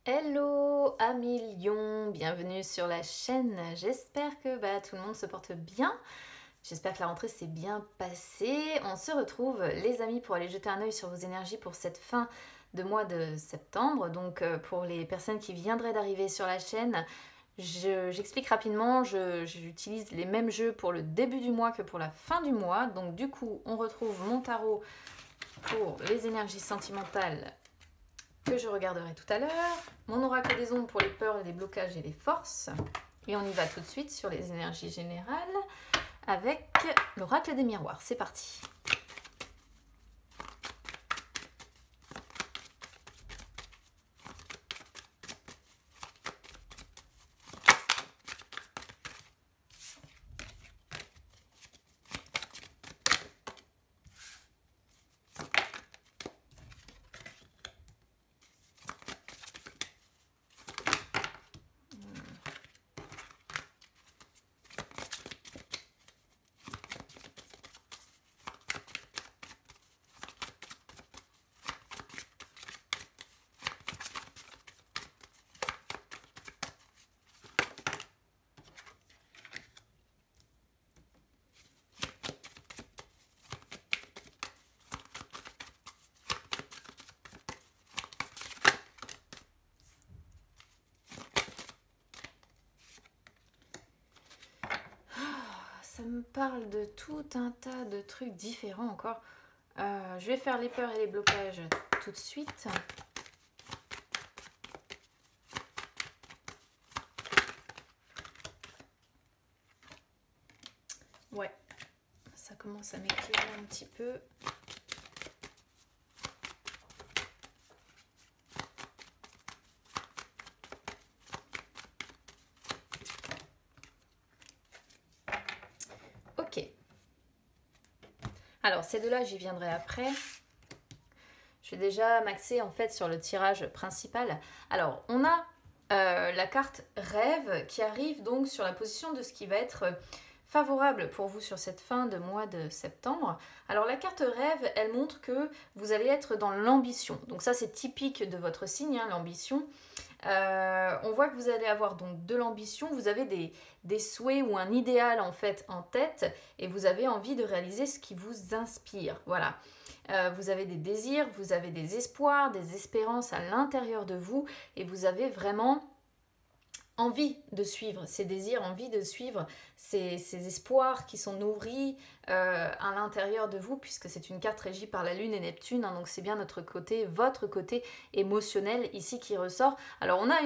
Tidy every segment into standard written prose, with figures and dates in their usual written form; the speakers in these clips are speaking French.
Hello amis lions, bienvenue sur la chaîne. J'espère que tout le monde se porte bien. J'espère que la rentrée s'est bien passée. On se retrouve les amis pour aller jeter un œil sur vos énergies pour cette fin de mois de septembre. Donc pour les personnes qui viendraient d'arriver sur la chaîne, j'explique rapidement, j'utilise les mêmes jeux pour le début du mois que pour la fin du mois. Donc du coup on retrouve mon tarot pour les énergies sentimentales que je regarderai tout à l'heure, mon oracle des ombres pour les peurs, les blocages et les forces. Et on y va tout de suite sur les énergies générales avec l'oracle des miroirs. C'est parti. Ça me parle de tout un tas de trucs différents encore. Je vais faire les peurs et les blocages tout de suite. Ouais, ça commence à m'éclairer un petit peu. Ok. Alors, ces deux-là, j'y viendrai après. Je vais déjà m'axer en fait sur le tirage principal. Alors, on a la carte rêve qui arrive donc sur la position de ce qui va être favorable pour vous sur cette fin de mois de septembre. Alors la carte rêve, elle montre que vous allez être dans l'ambition. Donc ça c'est typique de votre signe, hein, l'ambition. On voit que vous allez avoir donc de l'ambition, vous avez des souhaits ou un idéal en fait en tête et vous avez envie de réaliser ce qui vous inspire. Voilà. Vous avez des désirs, vous avez des espoirs, des espérances à l'intérieur de vous et vous avez vraiment envie de suivre ces désirs, envie de suivre ces espoirs qui sont nourris à l'intérieur de vous, puisque c'est une carte régie par la Lune et Neptune, hein, donc c'est bien notre côté, votre côté émotionnel ici qui ressort. Alors on a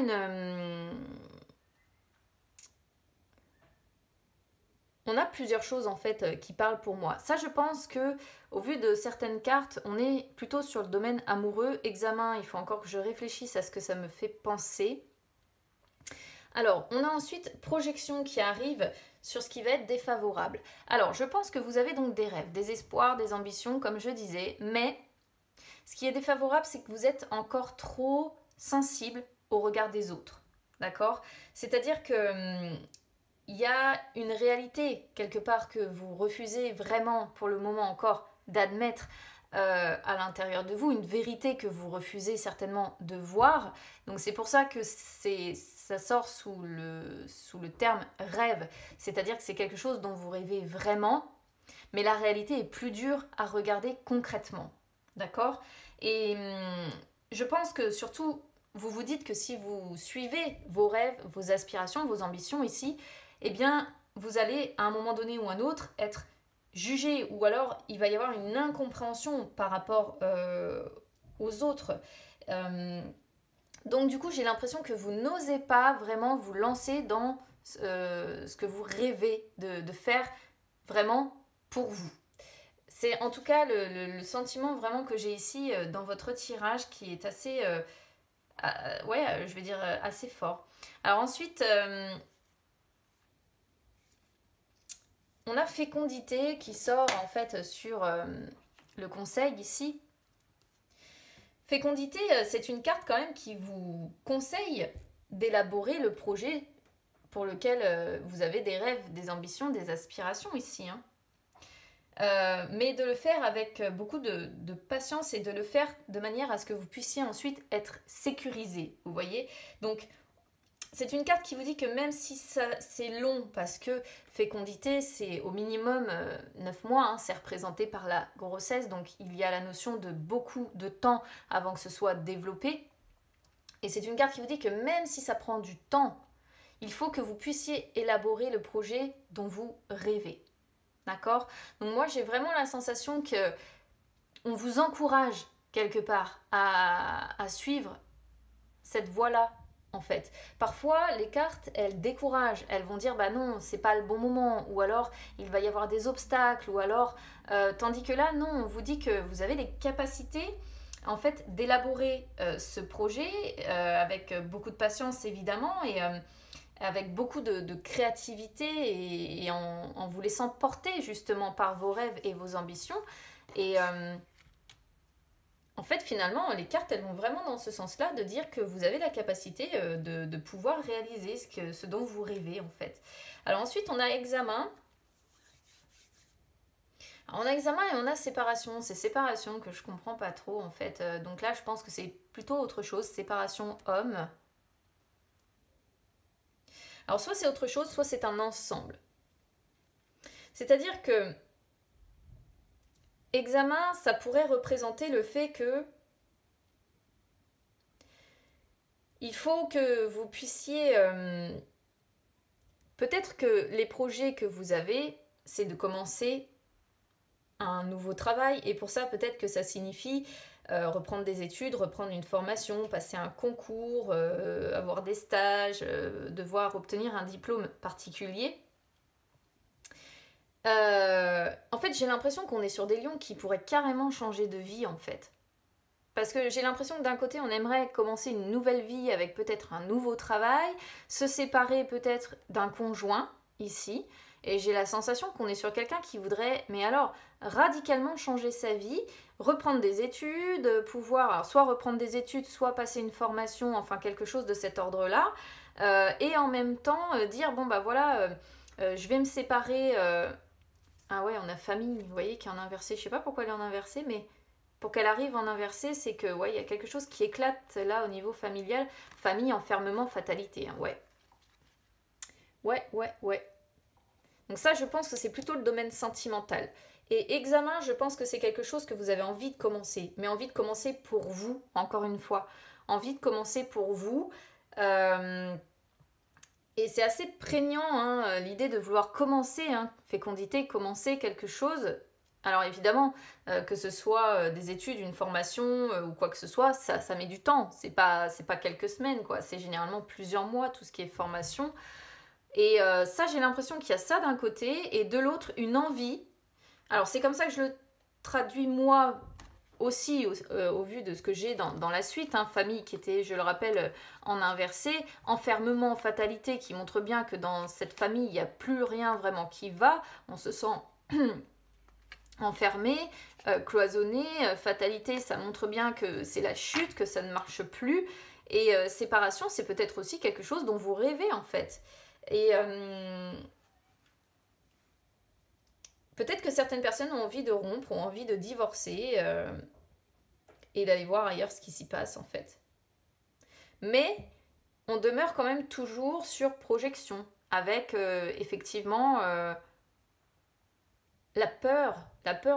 on a plusieurs choses en fait qui parlent pour moi. Ça je pense que au vu de certaines cartes, on est plutôt sur le domaine amoureux. Examen, il faut encore que je réfléchisse à ce que ça me fait penser. Alors, on a ensuite projection qui arrive sur ce qui va être défavorable. Alors, je pense que vous avez donc des rêves, des espoirs, des ambitions, comme je disais, mais ce qui est défavorable, c'est que vous êtes encore trop sensible au regard des autres. D'accord? C'est-à-dire que il y a une réalité quelque part que vous refusez vraiment pour le moment encore d'admettre à l'intérieur de vous, une vérité que vous refusez certainement de voir. Donc c'est pour ça que ça sort sous le terme rêve, c'est-à-dire que c'est quelque chose dont vous rêvez vraiment, mais la réalité est plus dure à regarder concrètement. D'accord? Et je pense que surtout, vous vous dites que si vous suivez vos rêves, vos aspirations, vos ambitions ici, eh bien, vous allez à un moment donné ou un autre être jugé, ou alors il va y avoir une incompréhension par rapport aux autres. Donc du coup, j'ai l'impression que vous n'osez pas vraiment vous lancer dans ce que vous rêvez de faire vraiment pour vous. C'est en tout cas le sentiment vraiment que j'ai ici dans votre tirage qui est assez, ouais, je vais dire assez fort. Alors ensuite, on a fécondité qui sort en fait sur le conseil ici. Fécondité, c'est une carte quand même qui vous conseille d'élaborer le projet pour lequel vous avez des rêves, des ambitions, des aspirations ici. Hein. mais de le faire avec beaucoup de patience et de le faire de manière à ce que vous puissiez ensuite être sécurisé, vous voyez. Donc, c'est une carte qui vous dit que même si c'est long, parce que fécondité, c'est au minimum 9 mois, hein, c'est représenté par la grossesse, donc il y a la notion de beaucoup de temps avant que ce soit développé. Et c'est une carte qui vous dit que même si ça prend du temps, il faut que vous puissiez élaborer le projet dont vous rêvez. D'accord? Donc moi, j'ai vraiment la sensation que on vous encourage quelque part à suivre cette voie-là, en fait. Parfois, les cartes, elles découragent. Elles vont dire, bah non, c'est pas le bon moment. Ou alors, il va y avoir des obstacles. Ou alors, tandis que là, non, on vous dit que vous avez les capacités en fait d'élaborer ce projet avec beaucoup de patience évidemment et avec beaucoup de créativité et en vous laissant porter justement par vos rêves et vos ambitions. Et en fait, finalement, les cartes, elles vont vraiment dans ce sens-là, de dire que vous avez la capacité de pouvoir réaliser ce dont vous rêvez, en fait. Alors ensuite, on a examen. Alors, on a examen et on a séparation. C'est séparation que je comprends pas trop, en fait. Donc là, je pense que c'est plutôt autre chose. Séparation homme. Alors soit c'est autre chose, soit c'est un ensemble. C'est-à-dire que examen, ça pourrait représenter le fait que il faut que vous puissiez... peut-être que les projets que vous avez, c'est de commencer un nouveau travail et pour ça peut-être que ça signifie reprendre des études, reprendre une formation, passer un concours, avoir des stages, devoir obtenir un diplôme particulier. En fait, j'ai l'impression qu'on est sur des lions qui pourraient carrément changer de vie, en fait. Parce que j'ai l'impression que d'un côté, on aimerait commencer une nouvelle vie avec peut-être un nouveau travail, se séparer peut-être d'un conjoint, ici, et j'ai la sensation qu'on est sur quelqu'un qui voudrait, mais alors, radicalement changer sa vie, reprendre des études, pouvoir alors, soit reprendre des études, soit passer une formation, enfin quelque chose de cet ordre-là, et en même temps dire, bon bah voilà, je vais me séparer... Ah ouais, on a famille, vous voyez, qui est en inversé. Je sais pas pourquoi elle est en inversé, mais pour qu'elle arrive en inversé, c'est que ouais, il y a quelque chose qui éclate là au niveau familial. Famille, enfermement, fatalité, hein, ouais. Ouais. Donc ça, je pense que c'est plutôt le domaine sentimental. Et examen, je pense que c'est quelque chose que vous avez envie de commencer. Mais envie de commencer pour vous, encore une fois. Envie de commencer pour vous. Et c'est assez prégnant, hein, l'idée de vouloir commencer, hein, fécondité, commencer quelque chose. Alors évidemment, que ce soit des études, une formation ou quoi que ce soit, ça met du temps. C'est pas quelques semaines, quoi. C'est généralement plusieurs mois, tout ce qui est formation. Et ça, j'ai l'impression qu'il y a ça d'un côté, et de l'autre, une envie. Alors c'est comme ça que je le traduis moi aussi au vu de ce que j'ai dans la suite, hein, famille qui était, je le rappelle, en inversé, enfermement, fatalité qui montre bien que dans cette famille, il n'y a plus rien vraiment qui va, on se sent enfermé, cloisonné, fatalité, ça montre bien que c'est la chute, que ça ne marche plus, et séparation, c'est peut-être aussi quelque chose dont vous rêvez en fait. Et peut-être que certaines personnes ont envie de rompre, ont envie de divorcer et d'aller voir ailleurs ce qui s'y passe en fait. Mais on demeure quand même toujours sur projection, avec effectivement la peur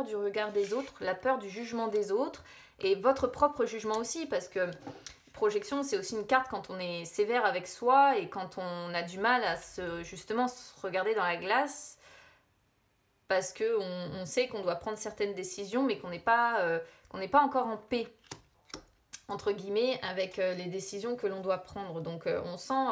du regard des autres, la peur du jugement des autres, et votre propre jugement aussi, parce que projection, c'est aussi une carte quand on est sévère avec soi et quand on a du mal à justement se regarder dans la glace parce qu'on sait qu'on doit prendre certaines décisions mais qu'on n'est pas encore en paix entre guillemets avec les décisions que l'on doit prendre. Donc on sent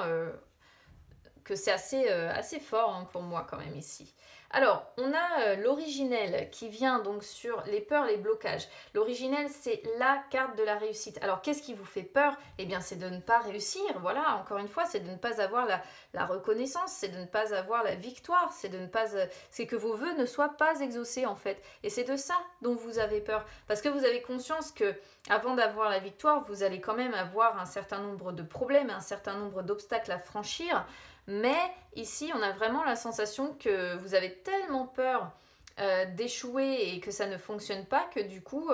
que c'est assez fort hein, pour moi quand même ici. Alors, on a l'originel qui vient donc sur les peurs, les blocages. L'originel, c'est la carte de la réussite. Alors, qu'est-ce qui vous fait peur? Eh bien, c'est de ne pas réussir. Voilà, encore une fois, c'est de ne pas avoir la reconnaissance, c'est de ne pas avoir la victoire, c'est que vos vœux ne soient pas exaucés, en fait. Et c'est de ça dont vous avez peur. Parce que vous avez conscience que avant d'avoir la victoire, vous allez quand même avoir un certain nombre de problèmes, un certain nombre d'obstacles à franchir. Mais ici, on a vraiment la sensation que vous avez tellement peur d'échouer et que ça ne fonctionne pas, que du coup,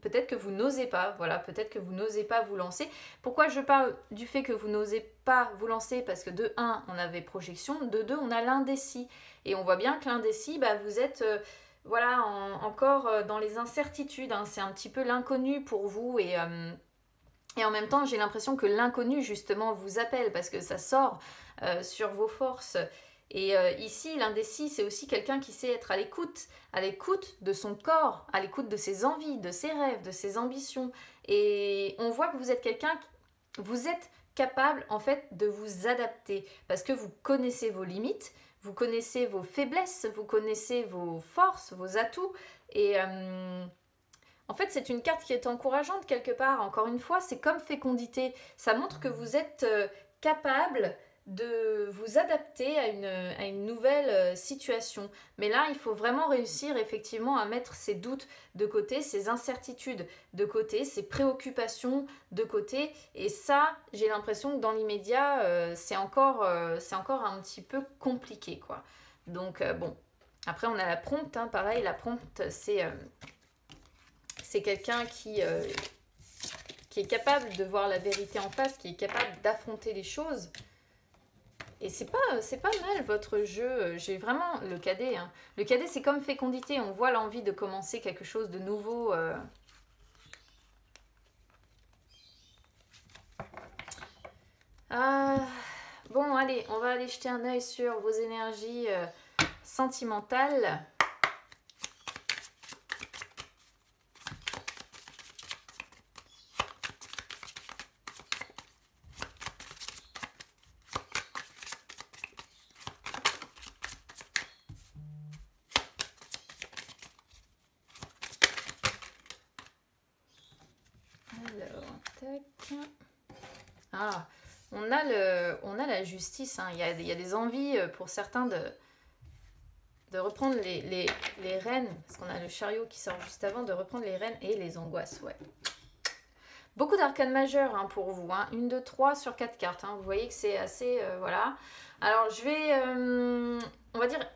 peut-être que vous n'osez pas, voilà, peut-être que vous n'osez pas vous lancer. Pourquoi je parle du fait que vous n'osez pas vous lancer? Parce que de un, on avait projection, de deux, on a l'indécis. Et on voit bien que l'indécis, bah, vous êtes voilà, encore dans les incertitudes, hein. C'est un petit peu l'inconnu pour vous et en même temps, j'ai l'impression que l'inconnu, justement, vous appelle parce que ça sort sur vos forces. Et ici, l'indécis, c'est aussi quelqu'un qui sait être à l'écoute de son corps, à l'écoute de ses envies, de ses rêves, de ses ambitions. Et on voit que vous êtes vous êtes capable, en fait, de vous adapter parce que vous connaissez vos limites, vous connaissez vos faiblesses, vous connaissez vos forces, vos atouts. Et en fait, c'est une carte qui est encourageante quelque part. Encore une fois, c'est comme fécondité. Ça montre que vous êtes capable de vous adapter à une nouvelle situation. Mais là, il faut vraiment réussir effectivement à mettre ses doutes de côté, ses incertitudes de côté, ses préoccupations de côté. Et ça, j'ai l'impression que dans l'immédiat, c'est encore un petit peu compliqué, quoi. Donc, bon. Après, on a la prompte, hein, pareil, la prompte, c'est quelqu'un qui est capable de voir la vérité en face, qui est capable d'affronter les choses. Et c'est pas mal votre jeu. J'ai vraiment le cadet. Hein. Le cadet, c'est comme fécondité. On voit l'envie de commencer quelque chose de nouveau. Bon, allez, on va aller jeter un œil sur vos énergies sentimentales. Ah, on a la justice, hein. Il y a des envies pour certains de reprendre les rênes, parce qu'on a le chariot qui sort juste avant, de reprendre les rênes et les angoisses, ouais. Beaucoup d'arcanes majeures hein, pour vous, hein. 1, 2, 3 sur 4 cartes, hein. Vous voyez que c'est assez, voilà. Alors je vais, on va dire,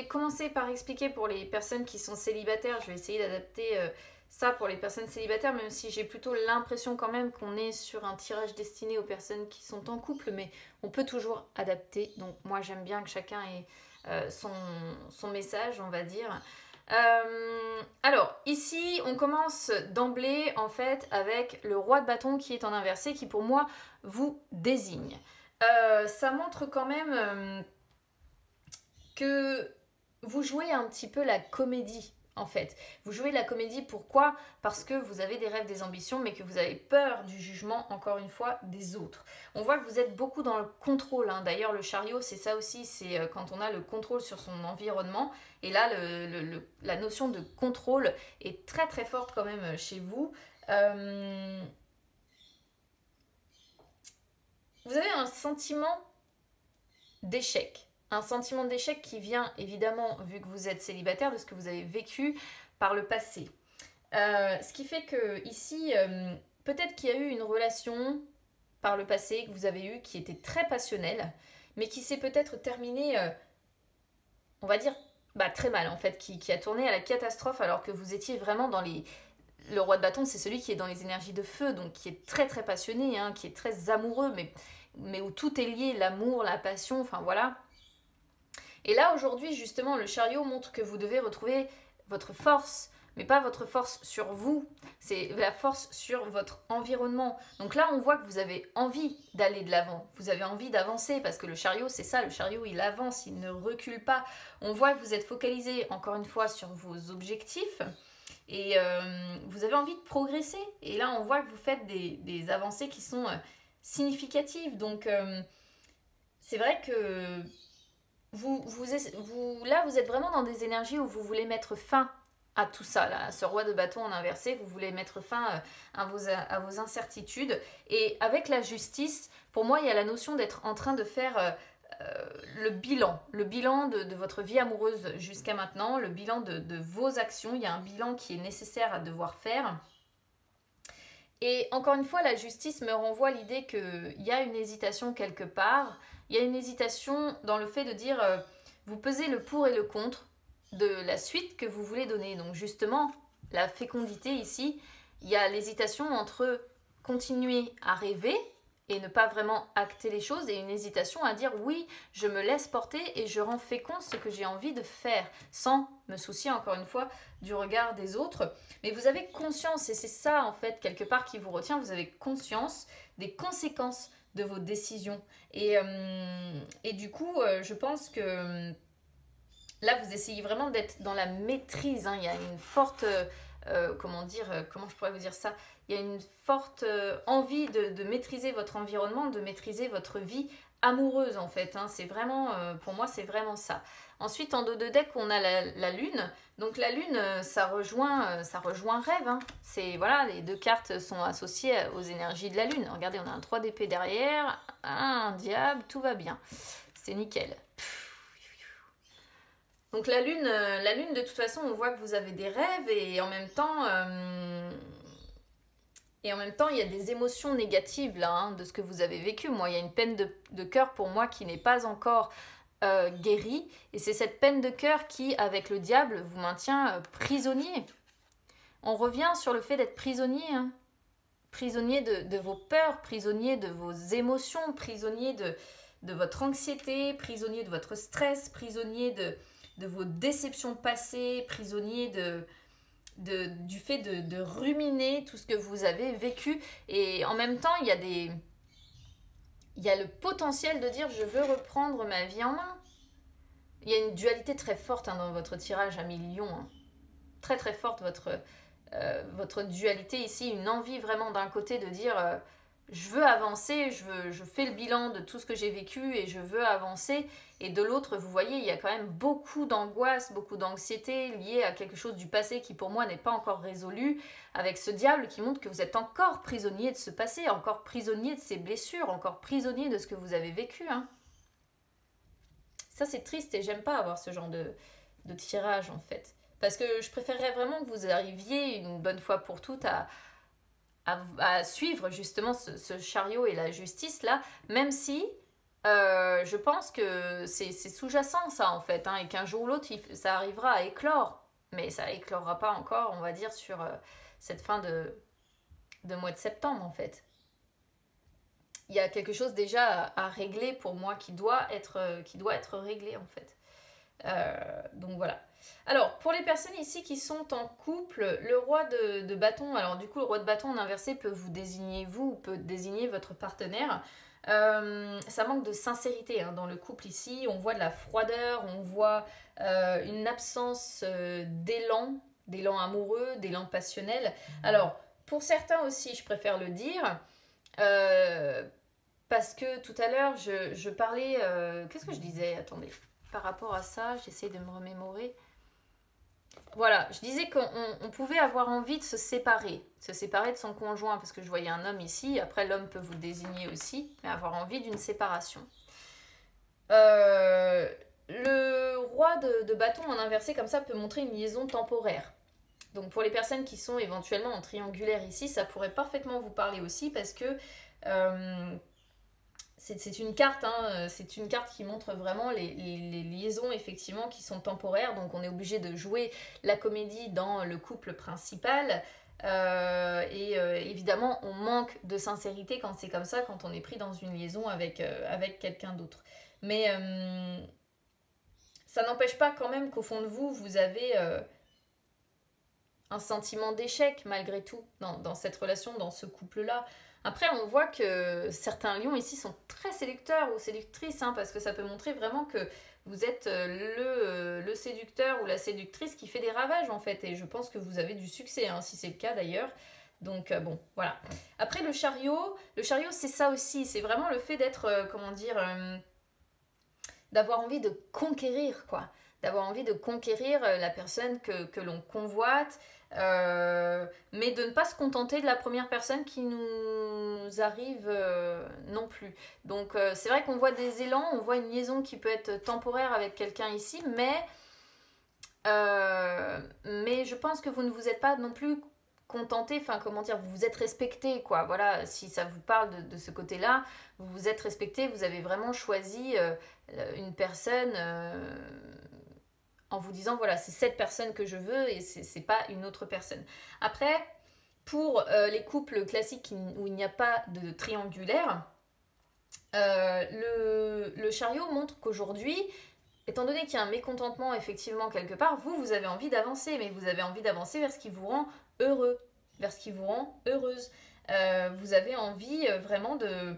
commencer par expliquer pour les personnes qui sont célibataires, je vais essayer d'adapter ça pour les personnes célibataires, même si j'ai plutôt l'impression quand même qu'on est sur un tirage destiné aux personnes qui sont en couple, mais on peut toujours adapter. Donc moi j'aime bien que chacun ait son message, on va dire. Alors ici on commence d'emblée en fait avec le roi de bâton qui est en inversé, qui pour moi vous désigne. Ça montre quand même que vous jouez un petit peu la comédie. En fait, vous jouez la comédie, pourquoi? Parce que vous avez des rêves, des ambitions, mais que vous avez peur du jugement, encore une fois, des autres. On voit que vous êtes beaucoup dans le contrôle, hein. D'ailleurs, le chariot, c'est ça aussi, c'est quand on a le contrôle sur son environnement. Et là, la notion de contrôle est très très forte quand même chez vous. Vous avez un sentiment d'échec. Un sentiment d'échec qui vient évidemment, vu que vous êtes célibataire, de ce que vous avez vécu par le passé. Ce qui fait que ici, peut-être qu'il y a eu une relation par le passé que vous avez eue qui était très passionnelle, mais qui s'est peut-être terminée, on va dire, très mal en fait, qui a tourné à la catastrophe alors que vous étiez vraiment dans les... Le roi de bâton, c'est celui qui est dans les énergies de feu, donc qui est très très passionné, hein, qui est très amoureux, mais où tout est lié, l'amour, la passion, enfin voilà. Et là, aujourd'hui, justement, le chariot montre que vous devez retrouver votre force, mais pas votre force sur vous, c'est la force sur votre environnement. Donc là, on voit que vous avez envie d'aller de l'avant, vous avez envie d'avancer, parce que le chariot, c'est ça, le chariot, il avance, il ne recule pas. On voit que vous êtes focalisé, encore une fois, sur vos objectifs, et vous avez envie de progresser. Et là, on voit que vous faites des avancées qui sont significatives. Donc, c'est vrai que... là, vous êtes vraiment dans des énergies où vous voulez mettre fin à tout ça, là, à ce roi de bâton en inversé, vous voulez mettre fin à vos incertitudes. Et avec la justice, pour moi, il y a la notion d'être en train de faire le bilan de votre vie amoureuse jusqu'à maintenant, le bilan de vos actions. Il y a un bilan qui est nécessaire à devoir faire. Et encore une fois, la justice me renvoie l'idée qu'il y a une hésitation quelque part. Il y a une hésitation dans le fait de dire, vous pesez le pour et le contre. de la suite que vous voulez donner. Donc justement, la fécondité ici, il y a l'hésitation entre continuer à rêver et ne pas vraiment acter les choses, et une hésitation à dire oui, je me laisse porter et je rends fécond ce que j'ai envie de faire, sans me soucier encore une fois du regard des autres. Mais vous avez conscience, et c'est ça en fait quelque part qui vous retient, vous avez conscience des conséquences de vos décisions. Et du coup, je pense que là, vous essayez vraiment d'être dans la maîtrise, hein. Il y a une forte, comment je pourrais vous dire ça? Il y a une forte envie de maîtriser votre environnement, de maîtriser votre vie amoureuse en fait, hein. C'est vraiment, pour moi, c'est vraiment ça. Ensuite, en dos de deck, on a la lune. Donc la lune, ça rejoint rêve, hein. C'est, voilà, les deux cartes sont associées aux énergies de la lune. Regardez, on a un 3 d'épée derrière, un diable, tout va bien. C'est nickel. Donc la lune, de toute façon, on voit que vous avez des rêves et en même temps, il y a des émotions négatives là, hein, de ce que vous avez vécu. Moi, il y a une peine de cœur pour moi qui n'est pas encore guérie. Et c'est cette peine de cœur qui, avec le diable, vous maintient prisonnier. On revient sur le fait d'être prisonnier, hein. Prisonnier de vos peurs, prisonnier de vos émotions, prisonnier de votre anxiété, prisonnier de votre stress, prisonnier de vos déceptions passées, prisonnier du fait de ruminer tout ce que vous avez vécu. Et en même temps, il y a le potentiel de dire je veux reprendre ma vie en main. Il y a une dualité très forte, hein, dans votre tirage à millions, hein. Très très forte votre dualité ici, une envie vraiment d'un côté de dire je veux avancer, je fais le bilan de tout ce que j'ai vécu et je veux avancer. Et de l'autre, vous voyez, il y a quand même beaucoup d'angoisse, beaucoup d'anxiété liée à quelque chose du passé qui pour moi n'est pas encore résolu, avec ce diable qui montre que vous êtes encore prisonnier de ce passé, encore prisonnier de ces blessures, encore prisonnier de ce que vous avez vécu, hein. Ça c'est triste et j'aime pas avoir ce genre de tirage en fait. Parce que je préférerais vraiment que vous arriviez une bonne fois pour toutes à suivre justement ce chariot et la justice là, même si je pense que c'est sous-jacent ça en fait, hein, et qu'un jour ou l'autre ça arrivera à éclore, mais ça éclorera pas encore, on va dire, sur cette fin de mois de septembre en fait. Il y a quelque chose déjà à régler pour moi qui doit être réglé en fait. Donc voilà. Alors, pour les personnes ici qui sont en couple, le roi de bâton, alors du coup, le roi de bâton en inversé peut vous désigner vous ou peut désigner votre partenaire. Ça manque de sincérité, hein, dans le couple ici. On voit de la froideur, on voit une absence d'élan amoureux, d'élan passionnel. Alors, pour certains aussi, je préfère le dire, parce que tout à l'heure, je parlais... qu'est-ce que je disais? Attendez. Par rapport à ça, j'essaie de me remémorer. Voilà, je disais qu'on pouvait avoir envie de se séparer de son conjoint, parce que je voyais un homme ici, après l'homme peut vous désigner aussi, mais avoir envie d'une séparation. Le roi de bâton en inversé comme ça peut montrer une liaison temporaire. Donc pour les personnes qui sont éventuellement en triangulaire ici, ça pourrait parfaitement vous parler aussi, parce que c'est une carte, hein, c'est une carte qui montre vraiment les liaisons effectivement qui sont temporaires, donc on est obligé de jouer la comédie dans le couple principal, évidemment on manque de sincérité quand c'est comme ça, quand on est pris dans une liaison avec quelqu'un d'autre. Mais ça n'empêche pas quand même qu'au fond de vous, vous avez un sentiment d'échec malgré tout dans cette relation, dans ce couple-là. Après, on voit que certains lions ici sont très séducteurs ou séductrices, hein, parce que ça peut montrer vraiment que vous êtes le séducteur ou la séductrice qui fait des ravages en fait. Et je pense que vous avez du succès, hein, si c'est le cas d'ailleurs. Donc bon, voilà. Après le chariot c'est ça aussi. C'est vraiment le fait d'être, d'avoir envie de conquérir, quoi. D'avoir envie de conquérir la personne que l'on convoite. Mais de ne pas se contenter de la première personne qui nous arrive non plus. Donc c'est vrai qu'on voit des élans, on voit une liaison qui peut être temporaire avec quelqu'un ici, mais je pense que vous ne vous êtes pas non plus contenté, enfin comment dire, vous vous êtes respecté, quoi. Voilà, si ça vous parle de ce côté-là, vous vous êtes respecté, vous avez vraiment choisi une personne en vous disant voilà, c'est cette personne que je veux et c'est pas une autre personne. Après, pour les couples classiques où il n'y a pas de triangulaire, le chariot montre qu'aujourd'hui, étant donné qu'il y a un mécontentement effectivement quelque part, vous avez envie d'avancer, mais vous avez envie d'avancer vers ce qui vous rend heureux, vers ce qui vous rend heureuse. Vous avez envie vraiment de,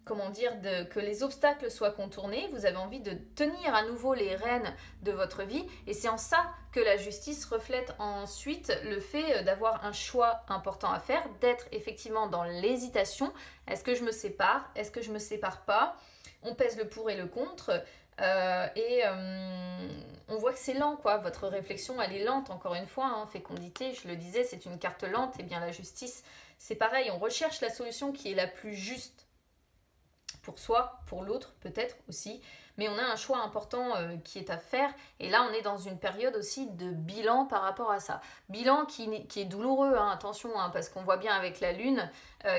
comment dire, que les obstacles soient contournés, vous avez envie de tenir à nouveau les rênes de votre vie, et c'est en ça que la justice reflète ensuite le fait d'avoir un choix important à faire, d'être effectivement dans l'hésitation. Est-ce que je me sépare? Est-ce que je me sépare pas? On pèse le pour et le contre, on voit que c'est lent, quoi. Votre réflexion, elle est lente, encore une fois, hein. Fécondité, je le disais, c'est une carte lente, et bien la justice, c'est pareil, on recherche la solution qui est la plus juste pour soi, pour l'autre peut-être aussi, mais on a un choix important qui est à faire, et là on est dans une période aussi de bilan par rapport à ça. Bilan qui est douloureux, hein, attention, hein, parce qu'on voit bien avec la lune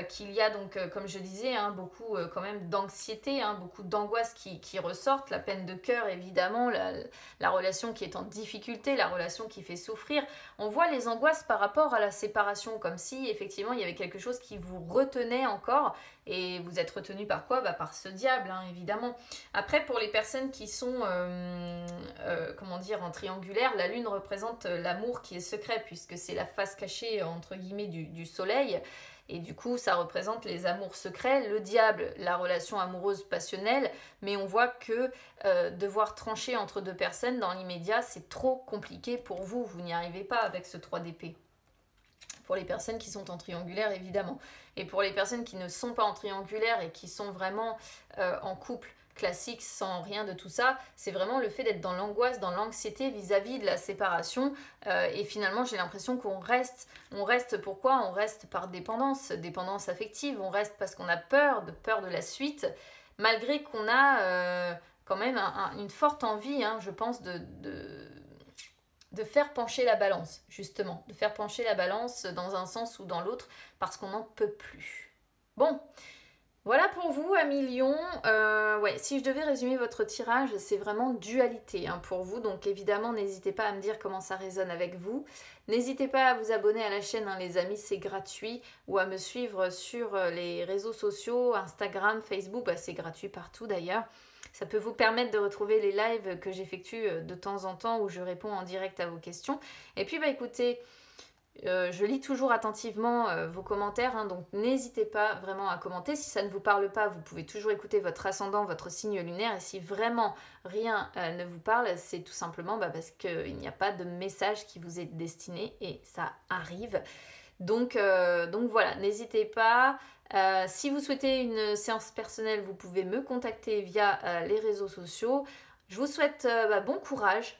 qu'il y a donc, comme je disais, hein, beaucoup quand même d'anxiété, hein, beaucoup d'angoisse qui ressortent, la peine de cœur évidemment, la relation qui est en difficulté, la relation qui fait souffrir. On voit les angoisses par rapport à la séparation, comme si effectivement il y avait quelque chose qui vous retenait encore, et vous êtes retenu par quoi? Par ce diable, hein, évidemment. Après, pour les personnes qui sont, comment dire, en triangulaire, la lune représente l'amour qui est secret, puisque c'est la face cachée, entre guillemets, du soleil. Et du coup, ça représente les amours secrets, le diable, la relation amoureuse passionnelle, mais on voit que devoir trancher entre deux personnes dans l'immédiat, c'est trop compliqué pour vous, vous n'y arrivez pas avec ce 3 d'épée. Pour les personnes qui sont en triangulaire, évidemment. Et pour les personnes qui ne sont pas en triangulaire et qui sont vraiment en couple classique sans rien de tout ça, c'est vraiment le fait d'être dans l'angoisse, dans l'anxiété vis-à-vis de la séparation, et finalement j'ai l'impression qu'on reste. On reste pourquoi? On reste par dépendance affective, on reste parce qu'on a peur de la suite, malgré qu'on a quand même une forte envie, hein, je pense, de faire pencher la balance, justement, de faire pencher la balance dans un sens ou dans l'autre, parce qu'on n'en peut plus. Bon, voilà pour vous, amis Lion. Ouais, si je devais résumer votre tirage, c'est vraiment dualité, hein, pour vous. Donc évidemment, n'hésitez pas à me dire comment ça résonne avec vous. N'hésitez pas à vous abonner à la chaîne, hein, les amis, c'est gratuit. Ou à me suivre sur les réseaux sociaux, Instagram, Facebook, c'est gratuit partout d'ailleurs. Ça peut vous permettre de retrouver les lives que j'effectue de temps en temps où je réponds en direct à vos questions. Et puis écoutez, je lis toujours attentivement vos commentaires, hein, donc n'hésitez pas vraiment à commenter. Si ça ne vous parle pas, vous pouvez toujours écouter votre ascendant, votre signe lunaire. Et si vraiment rien ne vous parle, c'est tout simplement parce qu'il n'y a pas de message qui vous est destiné et ça arrive. Donc voilà, n'hésitez pas. Si vous souhaitez une séance personnelle, vous pouvez me contacter via les réseaux sociaux. Je vous souhaite bon courage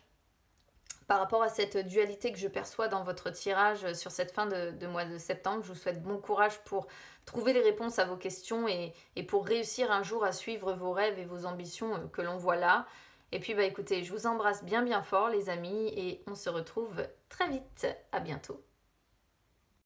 par rapport à cette dualité que je perçois dans votre tirage sur cette fin de mois de septembre. Je vous souhaite bon courage pour trouver les réponses à vos questions et pour réussir un jour à suivre vos rêves et vos ambitions que l'on voit là. Et puis écoutez, je vous embrasse bien fort les amis et on se retrouve très vite. À bientôt.